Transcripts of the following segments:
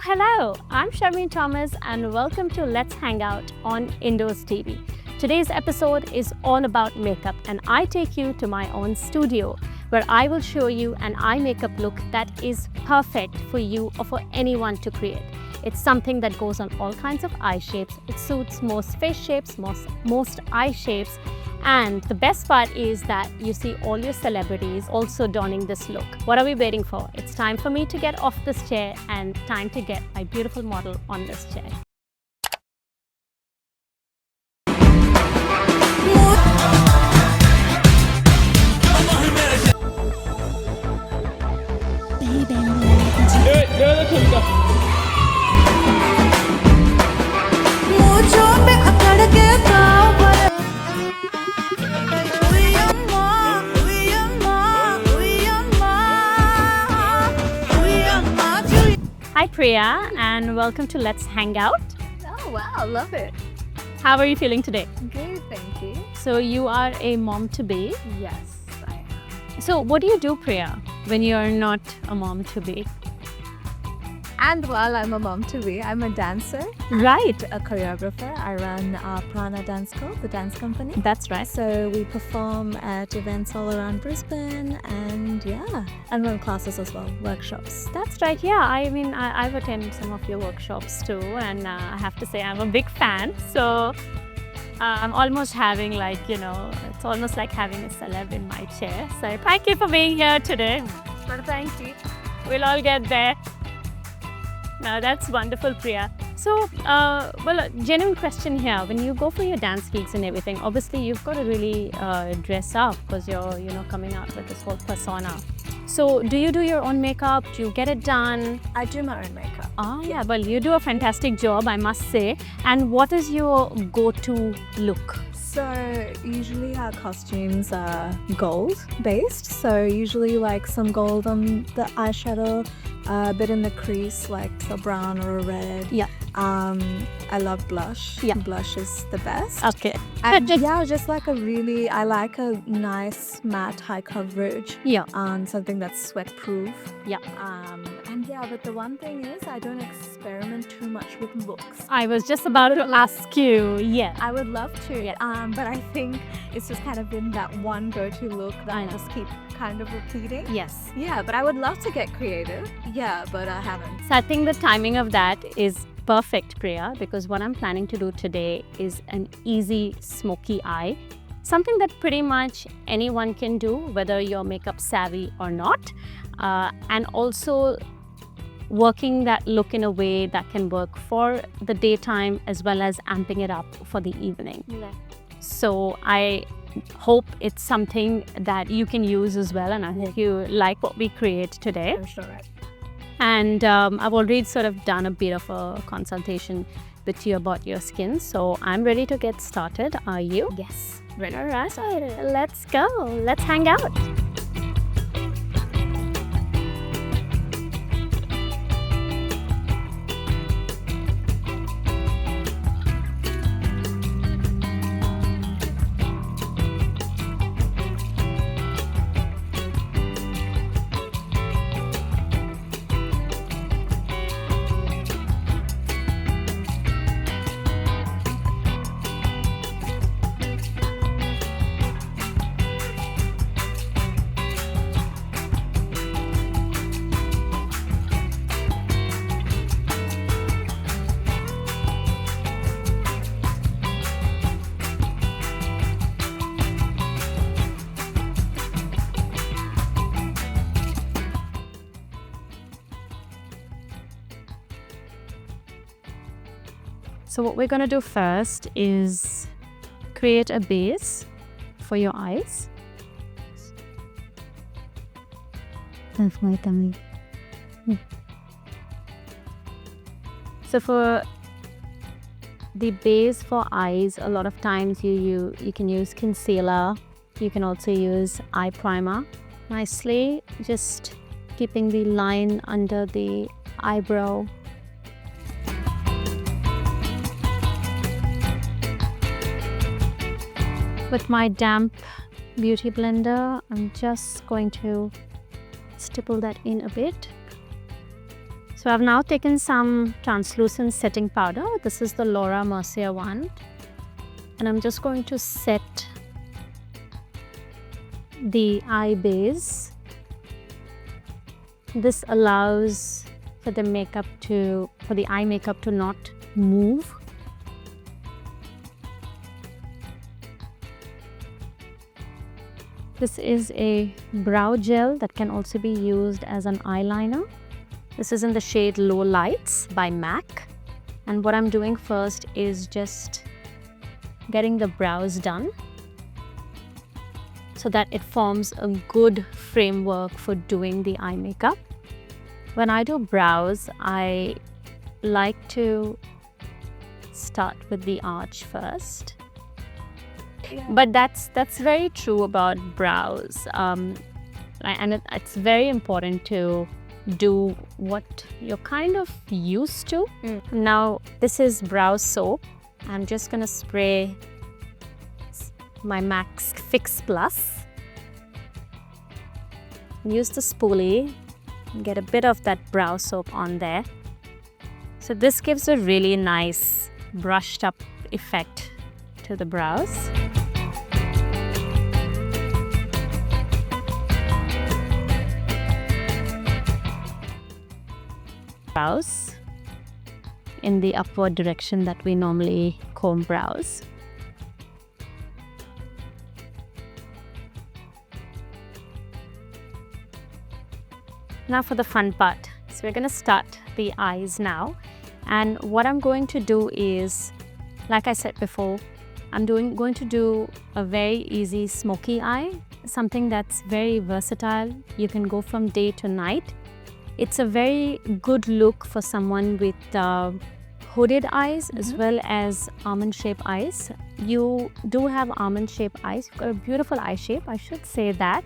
Hello, I'm Sharmeen Thomas and welcome to Let's Hang Out on Indoz TV. Today's episode is all about makeup and I take you to my own studio where I will show you an eye makeup look that is perfect for you or for anyone to create. It's something that goes on all kinds of eye shapes. It suits most face shapes, most eye shapes. And the best part is that you see all your celebrities also donning this look. What are we waiting for? It's time for me to get off this chair and time to get my beautiful model on this chair. Hi Priya and welcome to Let's Hang Out. Oh wow, love it. How are you feeling today? Good, thank you. So you are a mom to be. Yes, I am. So what do you do, Priya, when you are not a mom to be? And while I'm a mom to be, I'm a dancer, Right. a choreographer. I run Prana Dance Co, the dance company. That's right. So we perform at events all around Brisbane and and run classes as well, workshops. That's right. Yeah, I mean, I've attended some of your workshops too, and I have to say I'm a big fan. So I'm almost having it's almost like having a celeb in my chair. So thank you for being here today. But thank you. We'll all get there. No, that's wonderful, Priya. So, a genuine question here. When you go for your dance gigs and everything, obviously you've got to really dress up because you're, coming out with this whole persona. So, do you do your own makeup? Do you get it done? I do my own makeup. Yeah, well, you do a fantastic job, I must say. And what is your go-to look? So usually our costumes are gold based. So usually like some gold on the eyeshadow, a bit in the crease, like a brown or a red. Yeah. I love blush. Yeah. Blush is the best. Okay. And just like I like a nice matte high coverage. Yeah. Something that's sweat proof. Yeah. But the one thing is I don't experiment too much with looks. I was just about to ask you. Yeah. I would love to, but I think it's just kind of been that one go-to look that I just keep kind of repeating. Yes. Yeah, but I would love to get creative. Yeah, but I haven't. So I think the timing of that is perfect, Priya, because what I'm planning to do today is an easy smoky eye. Something that pretty much anyone can do, whether you're makeup savvy or not. And also working that look in a way that can work for the daytime as well as amping it up for the evening. Yeah. So I hope it's something that you can use as well, and I hope you like what we create today. I'm sure. And I've already sort of done a bit of a consultation with you about your skin, so I'm ready to get started. Are you? Yes. Ready? All right, let's go. Let's hang out. So what we're going to do first is create a base for your eyes. That's my tummy. So for the base for eyes, a lot of times you can use concealer. You can also use eye primer. Nicely, just keeping the line under the eyebrow. With my damp beauty blender, I'm just going to stipple that in a bit So I've now taken some translucent setting powder. This is the Laura Mercier one. And I'm just going to set the eye base. This allows for the eye makeup to not move. This is a brow gel that can also be used as an eyeliner. This is in the shade Low Lights by MAC. And what I'm doing first is just getting the brows done so that it forms a good framework for doing the eye makeup. When I do brows, I like to start with the arch first. Yeah. But that's very true about brows, and it's very important to do what you're kind of used to. Now this is brow soap. I'm just gonna spray my MAC Fix Plus. Use the spoolie and get a bit of that brow soap on there. So this gives a really nice brushed up effect to the brows. Brows in the upward direction that we normally comb brows. Now for the fun part. So we're going to start the eyes now, and what I'm going to do is, like I said before, I'm going to do a very easy smoky eye, something that's very versatile. You can go from day to night. It's a very good look for someone with hooded eyes as well as almond-shaped eyes. You do have almond-shaped eyes. You've got a beautiful eye shape, I should say that.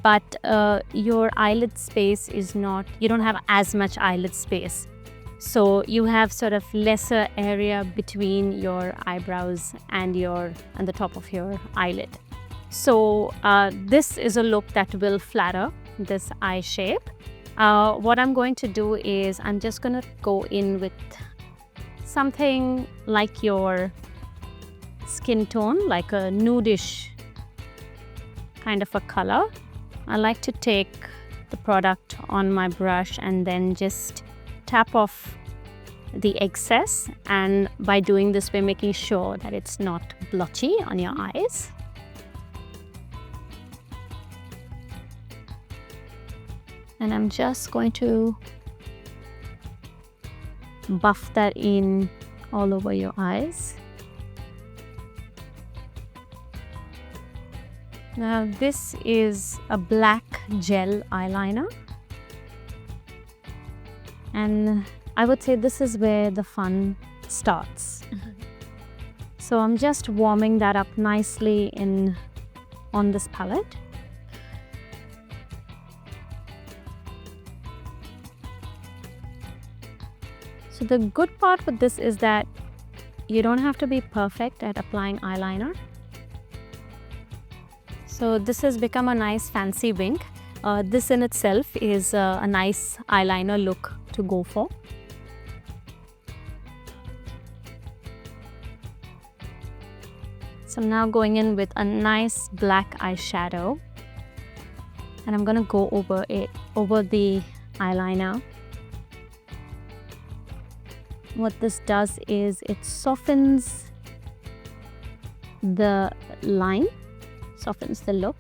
But your eyelid space is not, you don't have as much eyelid space. So you have sort of lesser area between your eyebrows and the top of your eyelid. So this is a look that will flatter this eye shape. What I'm going to do is I'm just going to go in with something like your skin tone, like a nudish kind of a color. I like to take the product on my brush and then just tap off the excess, and by doing this we're making sure that it's not blotchy on your eyes. And I'm just going to buff that in all over your eyes. Now this is a black gel eyeliner, and I would say this is where the fun starts. So I'm just warming that up nicely on this palette. So the good part with this is that you don't have to be perfect at applying eyeliner. So this has become a nice fancy wink. This in itself is a nice eyeliner look to go for. So I'm now going in with a nice black eyeshadow, and I'm going to go over the eyeliner. What this does is it softens the line, softens the look.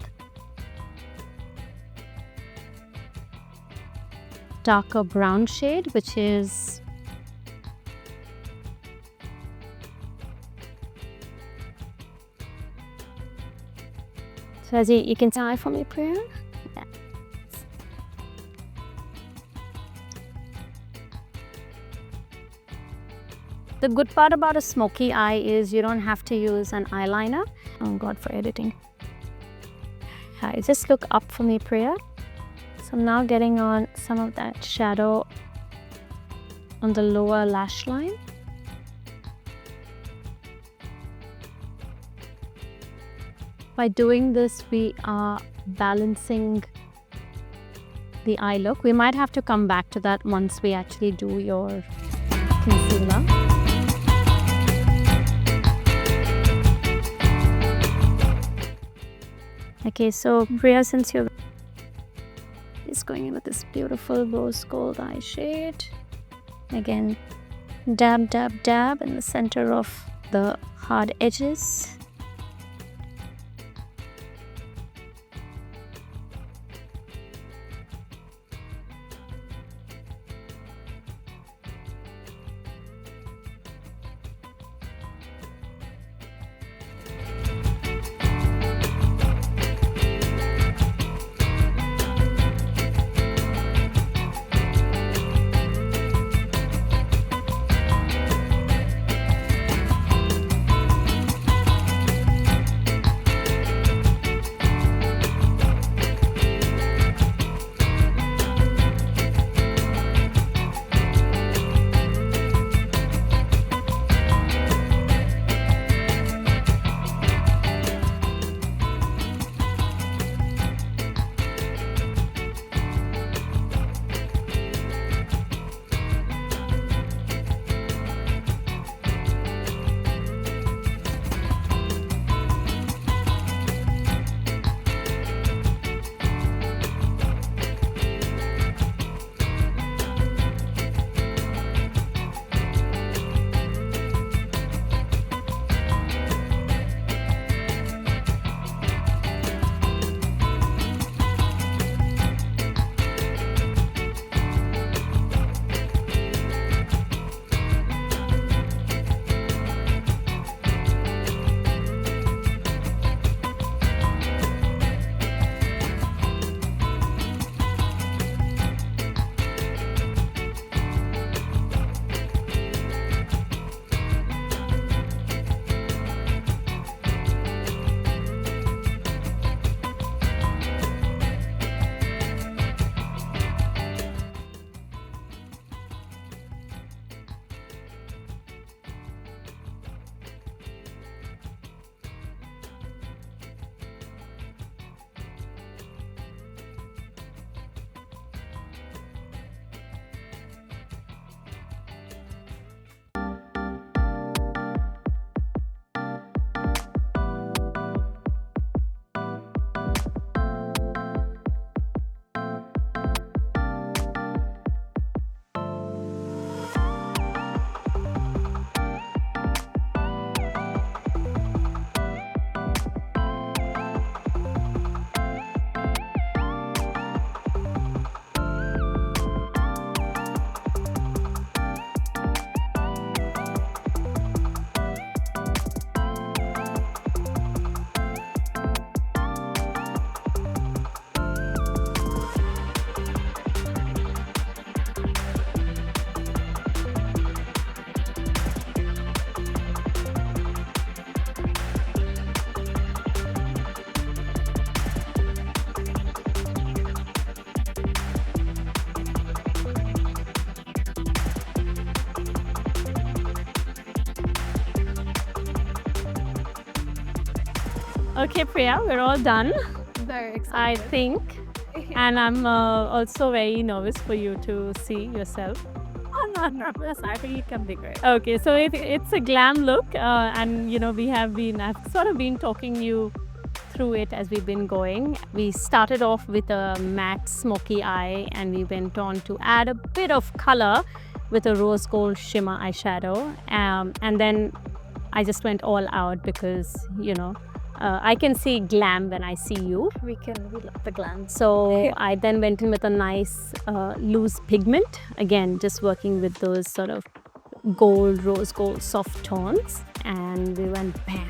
Darker brown shade, which is so as you can see for me, Priya. Yeah. The good part about a smoky eye is you don't have to use an eyeliner. Oh God, for editing. Just look up for me, Priya. So I'm now getting on some of that shadow on the lower lash line. By doing this, we are balancing the eye look. We might have to come back to that once we actually do your concealer. Okay, so Priya, since you're is going in with this beautiful rose gold eye shade, again, dab, dab, dab in the center of the hard edges. Okay, Priya, we're all done, Very I excited. think. And I'm also very nervous for you to see yourself. I'm not nervous. I think it can be great. Okay, so it's a glam look, and I've sort of been talking you through it as we've been going. We started off with a matte smoky eye, and we went on to add a bit of color with a rose gold shimmer eyeshadow, and then I just went all out because I can see glam when I see you. We love the glam. So I then went in with a nice loose pigment, again just working with those sort of rose gold soft tones, and we went bam.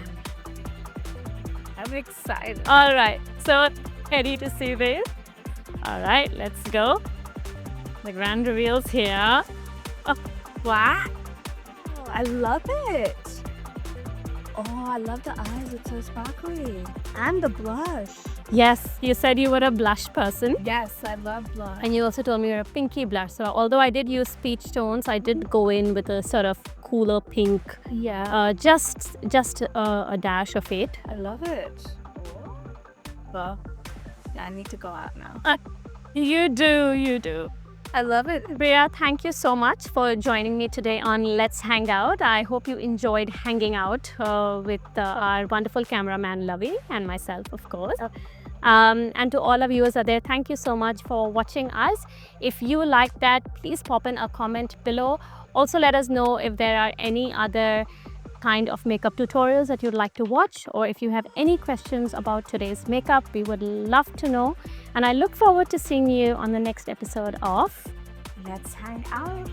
I'm excited. All right, so ready to see this? All right, let's go. The grand reveal's here. Oh, wow. Oh, I love it. Oh, I love the eyes. It's so sparkly. And the blush. Yes, you said you were a blush person. Yes, I love blush. And you also told me you're a pinky blush. So although I did use peach tones, I did go in with a sort of cooler pink. Yeah. Just a dash of it. I love it. Well, yeah, I need to go out now. You do, you do. I love it. Bria, thank you so much for joining me today on Let's Hang Out. I hope you enjoyed hanging out with our wonderful cameraman Lavi and myself, of course. And to all our viewers out there, thank you so much for watching us. If you like that, please pop in a comment below. Also, let us know if there are any other kind of makeup tutorials that you'd like to watch, or if you have any questions about today's makeup, we would love to know. And I look forward to seeing you on the next episode of Let's Hang Out.